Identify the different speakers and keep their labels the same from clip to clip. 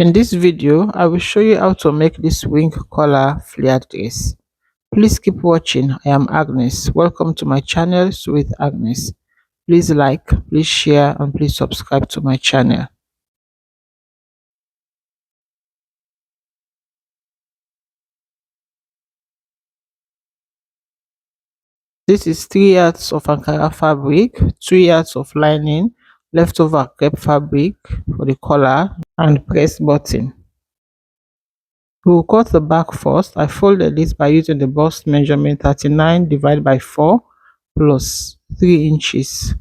Speaker 1: In this video, I will show you how to make this wing collar fleared dress. Please keep watching. I am Agnes. Welcome to my channel, with Agnes. Please like, please share, and please subscribe to my channel. This is 3 yards of Ankara fabric, 2 yards of lining, leftover crepe fabric for the collar, and press button. We will cut the back first. I folded this by using the bust measurement 39 divided by 4 plus 3 inches.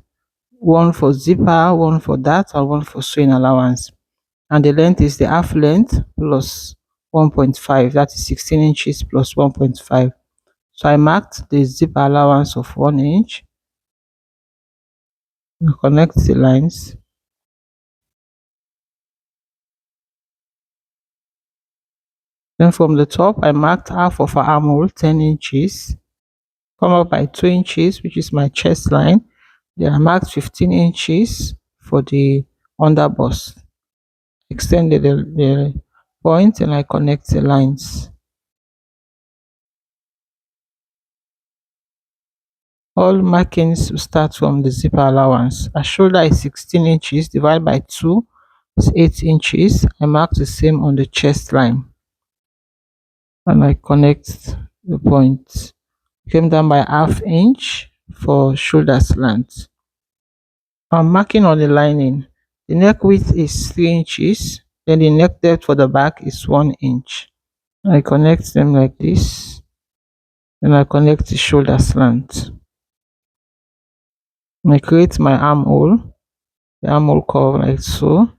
Speaker 1: One for zipper, one for that, and one for sewing allowance. And the length is the half length plus 1.5, that is 16 inches plus 1.5. So I marked the zipper allowance of 1 inch. Connect the lines. Then from the top, I marked half of our armhole, 10 inches. Come up by 2 inches, which is my chest line. Then I marked 15 inches for the underbust. Extended the point and I connect the lines. All markings will start from the zipper allowance. Our shoulder is 16 inches divided by 2 is 8 inches. I mark the same on the chest line and I connect the point. Came down by ½ inch for shoulder slant. I'm marking on the lining. The neck width is 3 inches, then the neck depth for the back is 1 inch. I connect them like this, then I connect the shoulder slant. I create my armhole, the armhole curve like so.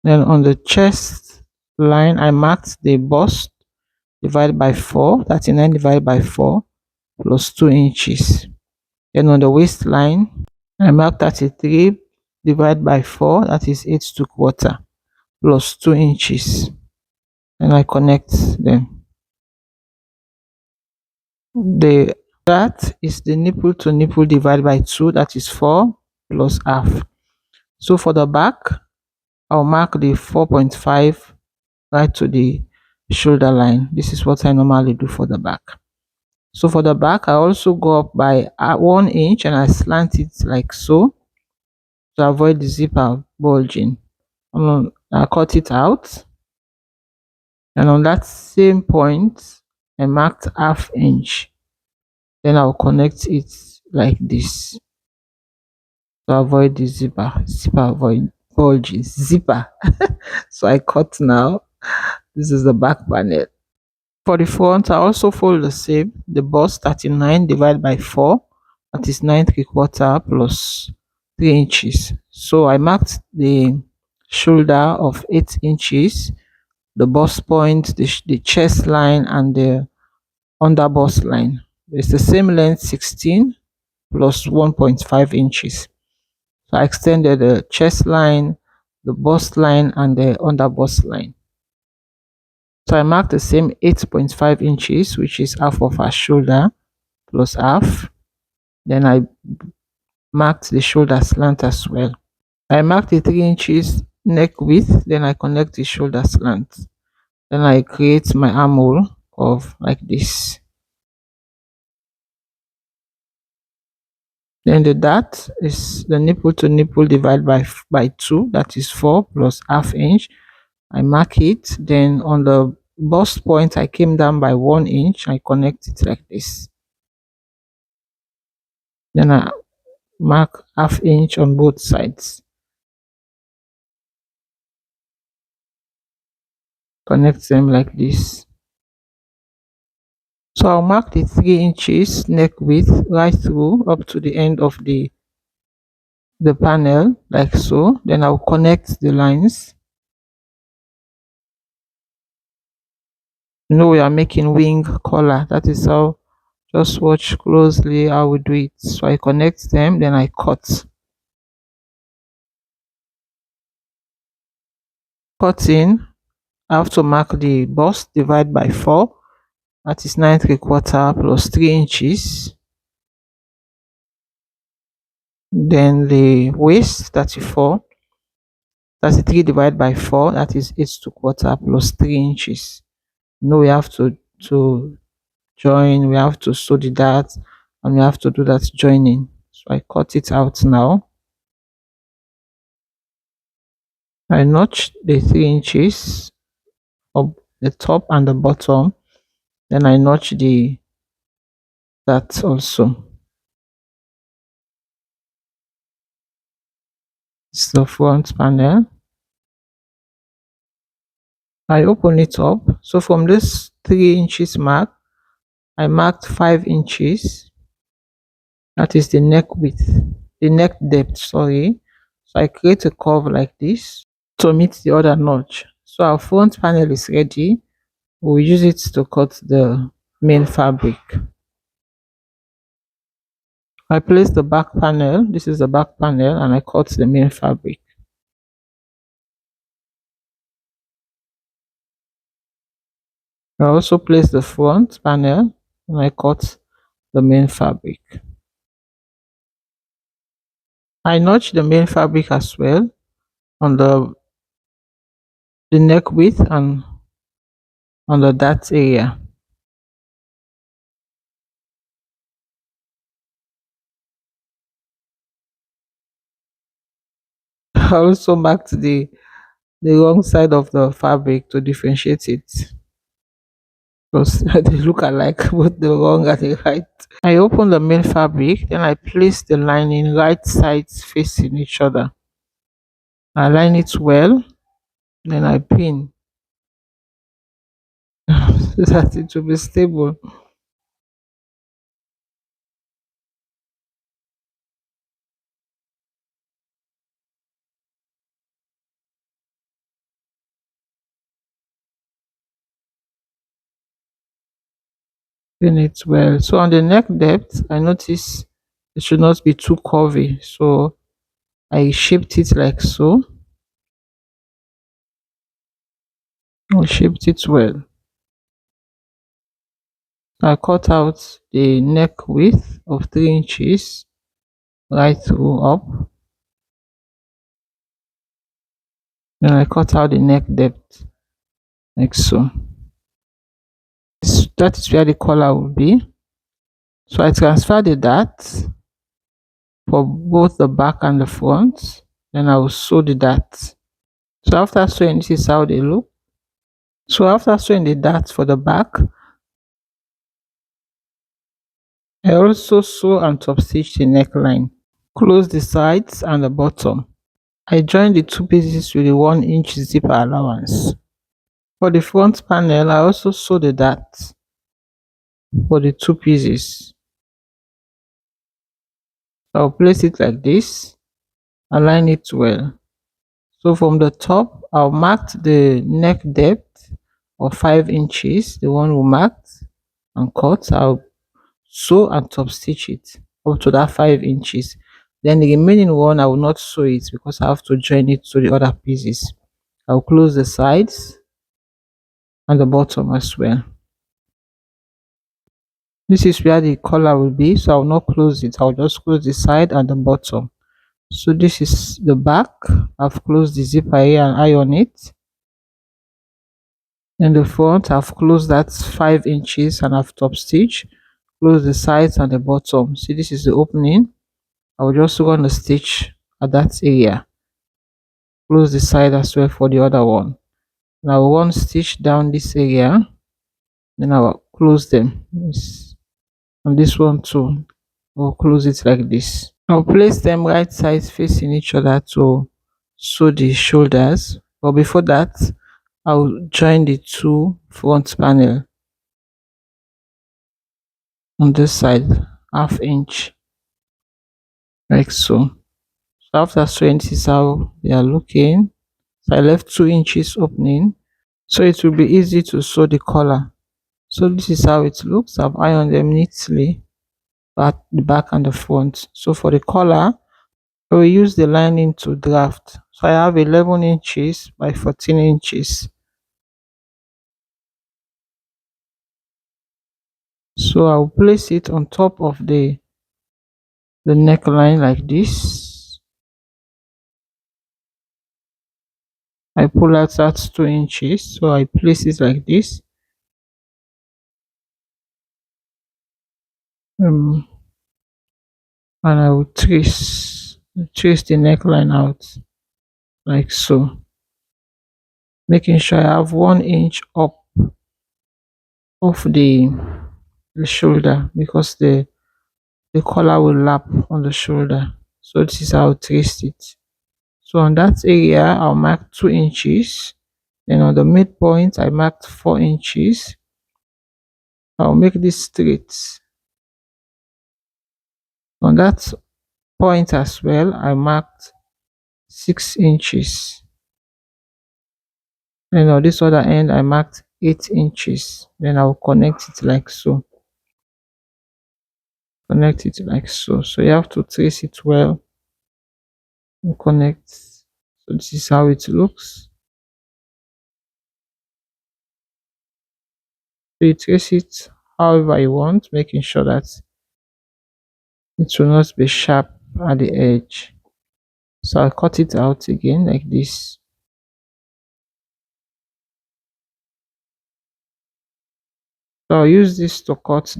Speaker 1: Then on the chest line, I marked the bust divided by 4, 39 divided by 4 plus 2 inches. Then on the waistline, I marked 33 divided by 4, that is 8 2/4 plus 2 inches. And I connect them. That is the nipple to nipple divided by 2, that is 4 plus half. So for the back, I'll mark the 4.5 right to the shoulder line. This is what I normally do for the back. So for the back, I also go up by 1 inch and I slant it like so to avoid the zipper bulging. I cut it out, and on that same point, I marked ½ inch. Then I'll connect it like this to avoid the zipper avoid bulging zipper. So I cut now. This is the back panel. For the front, I also fold the same. The bust 39 divided by 4, that is 9 3/4 plus 3 inches. So I marked the shoulder of 8 inches, the bust point, the chest line, and the under bust line. It's the same length, 16 plus 1.5 inches. So I extended the chest line, the bust line, and the under bust line. So I marked the same 8.5 inches, which is half of her shoulder plus half. Then I marked the shoulder slant as well. I marked the 3 inches neck width, then I connect the shoulder slant. Then I create my armhole of like this. Then the dart is the nipple to nipple divided by 2, that is 4 plus ½ inch. I mark it. Then on the bust point, I came down by 1 inch. I connect it like this. Then I mark ½ inch on both sides. Connect them like this. So I'll mark the 3 inches neck width right through up to the end of the panel like so. Then I'll connect the lines. You know, we are making wing collar. That is how. Just watch closely how we do it. So I connect them, then I cut. Cutting, I have to mark the bust divided by 4, that is 9 3/4 plus 3 inches. Then the waist 34, That's 3 divided by 4. That is 8 to quarter plus 3 inches. No, we have to join. We have to sew the dart, and we have to do that joining. So I cut it out now. I notch the 3 inches of the top and the bottom. Then I notch the that also. It's the front panel. I open it up. So from this 3 inches mark, I marked 5 inches. That is the neck width, the neck depth, sorry. So I create a curve like this to meet the other notch. So our front panel is ready. We'll use it to cut the main fabric. I place the back panel. This is the back panel, and I cut the main fabric. I also place the front panel, and I cut the main fabric. I notch the main fabric as well on the neck width and on the dart area. I also marked the wrong side of the fabric to differentiate it, because they look alike, both the wrong and the right. I open the main fabric, then I place the lining right sides facing each other. I line it well, then I pin so that it will be stable. Pin it well. So on the neck depth, I notice it should not be too curvy. So I shaped it like so. I shaped it well. I cut out the neck width of 3 inches right through up. Then I cut out the neck depth like so. That is where the collar will be. So I transfer the dart for both the back and the front. Then I will sew the dart. So after sewing, this is how they look. So after sewing the dart for the back, I also sew and top stitch the neckline. Close the sides and the bottom. I join the two pieces with a 1-inch zipper allowance. For the front panel, I also sew the dart for the two pieces. I'll place it like this, align it well. So from the top, I'll mark the neck depth of 5 inches, the one we marked and cut. I'll sew and top stitch it up to that 5 inches. Then the remaining one, I will not sew it because I have to join it to the other pieces. I'll close the sides and the bottom as well. This is where the collar will be, so I'll not close it. I'll just close the side and the bottom. So this is the back. I've closed the zipper here and iron it. In the front, I've closed that 5 inches and I've top stitch. Close the sides and the bottom. See, this is the opening. I'll just run a stitch at that area. Close the side as well for the other one. Now one stitch down this area. Then I'll close them. And this one too. I'll close it like this. I'll place them right sides facing each other to sew the shoulders. But before that, I'll join the two front panel on this side, 1/2 inch, like so. So after sewing, this is how they are looking. So I left 2 inches opening, so it will be easy to sew the collar. So this is how it looks. I've ironed them neatly, at the back and the front. So for the collar, I will use the lining to draft. So I have 11 inches by 14 inches. So I'll place it on top of the neckline like this. I pull out that 2 inches, so I place it like this. um and I will trace the neckline out like so, making sure I have 1 inch up of the shoulder, because the collar will lap on the shoulder. So this is how I traced it. So on that area I'll mark 2 inches. Then on the midpoint I marked 4 inches. I'll make this straight. On that point as well I marked 6 inches. Then on this other end I marked 8 inches. Then I'll connect it like so. Connect it like so. So you have to trace it well and connect. So this is how it looks. So you trace it however you want, making sure that it will not be sharp at the edge. So I'll cut it out again like this. So I'll use this to cut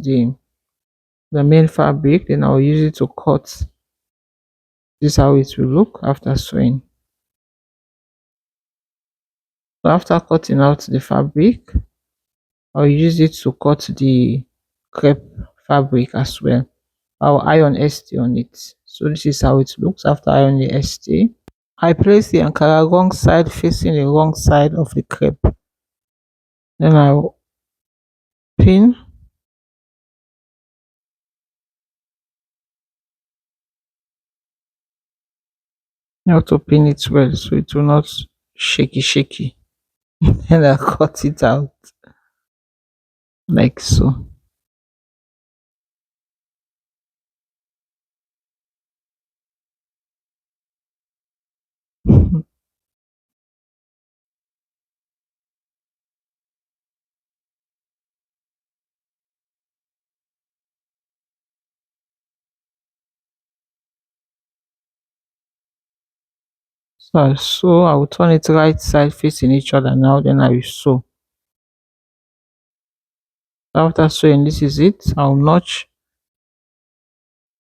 Speaker 1: the main fabric, then I'll use it to cut. This is how it will look after sewing. So after cutting out the fabric, I'll use it to cut the crepe fabric as well. I'll iron ST on it. So this is how it looks after ironing the ST. I place the Ankara wrong side facing the wrong side of the crepe. Then I'll pin. You have to pin it well so it will not shaky. And I cut it out like so. So I will turn it right side facing each other now, then I will sew. After sewing, this is it. I'll notch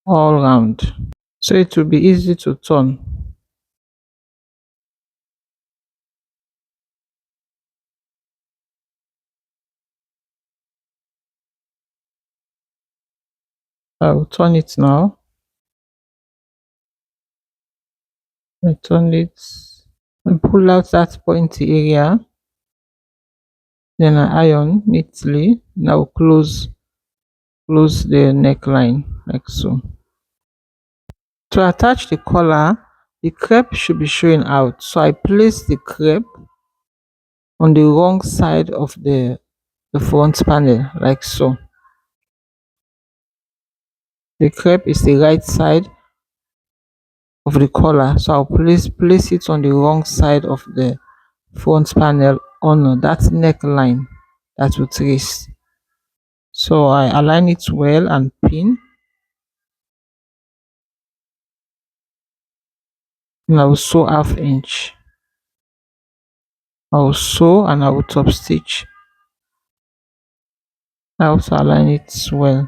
Speaker 1: all round so it will be easy to turn. I will turn it now. I turn it and pull out that pointy area. Then I iron neatly. Now close the neckline like so. To attach the collar, the crepe should be showing out. So I place the crepe on the wrong side of the front panel like so. The crepe is the right side of the collar, so I'll place it on the wrong side of the front panel on that neckline that we trace. So I align it well and pin. And I will sew 1/2 inch. I will sew and I will top stitch. I also align it well,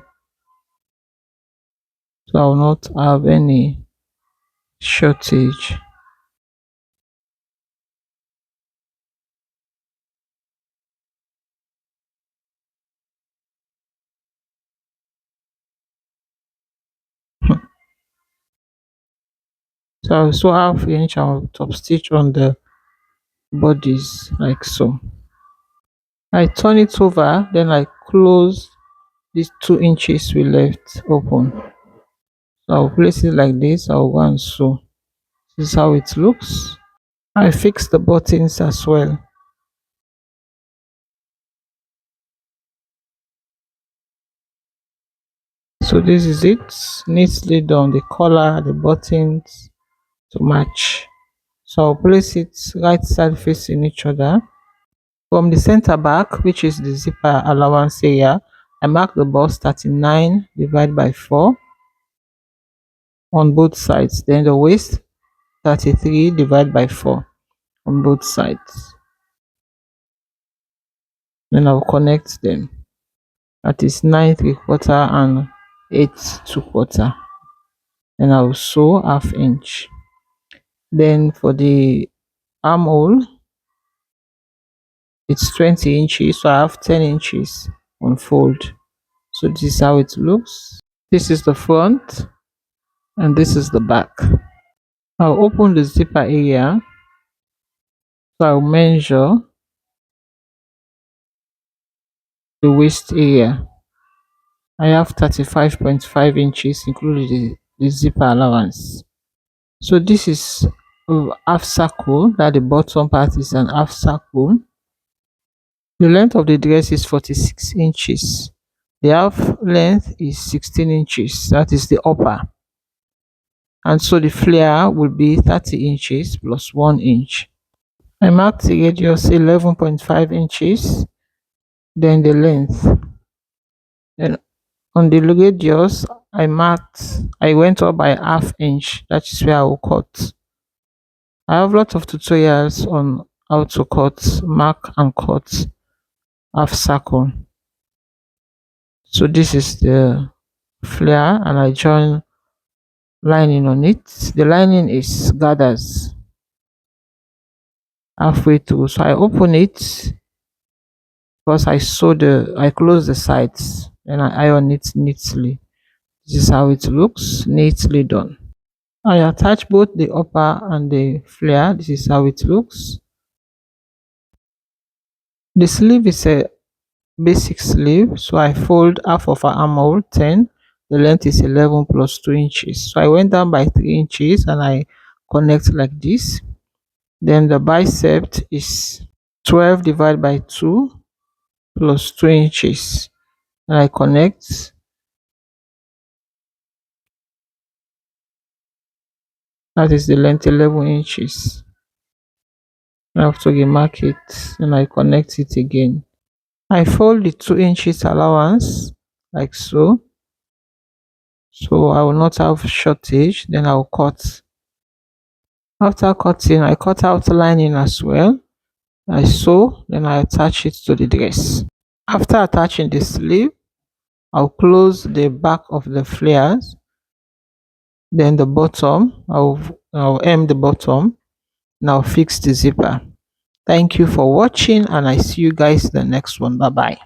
Speaker 1: so I will not have any shortage. So I will sew 1/2 inch and I will top stitch on the bodies like so. I turn it over, then I close these 2 inches we left open. So I'll place it like this. I'll go and sew. This is how it looks. I fix the buttons as well. So this is it, neatly done. The collar, the buttons to match. So I'll place it right side facing each other. From the center back, which is the zipper allowance area, I mark the bust 39 divided by 4 on both sides. Then the waist 33 divided by 4. on both sides. Then I'll connect them. That is 9 3/4 and 8 2/4. And I'll sew ½ inch. Then for the armhole, it's 20 inches, so I have 10 inches on fold. So this is how it looks. This is the front and this is the back. I'll open the zipper area, so I'll measure the waist area. I have 35.5 inches including the zipper allowance. So this is half circle, that the bottom part is an half circle. The length of the dress is 46 inches. The half length is 16 inches, that is the upper. And so the flare will be 30 inches plus 1 inch. I marked the radius 11.5 inches, then the length. Then on the radius, I went up by ½ inch, that is where I will cut. I have lots of tutorials on how to cut, mark and cut half circle. So this is the flare and I join lining on it. The lining is gathers halfway through, so I open it because I close the sides and I iron it neatly. This is how it looks, neatly done. I attach both the upper and the flare. This is how it looks. The sleeve is a basic sleeve, so I fold half of an armhole 10. The length is 11 plus 2 inches, so I went down by 3 inches and I connect like this. Then the bicep is 12 divided by 2 plus 2 inches and I connect. That is the length, 11 inches. I have to remark it and I connect it again. I fold the 2 inches allowance like so. So I will not have shortage. Then I'll cut. After cutting, I cut out lining as well. I sew, then I attach it to the dress. After attaching the sleeve, I'll close the back of the flares. Then the bottom, I'll hem the bottom. Now fix the zipper. Thank you for watching and I see you guys in the next one. Bye bye.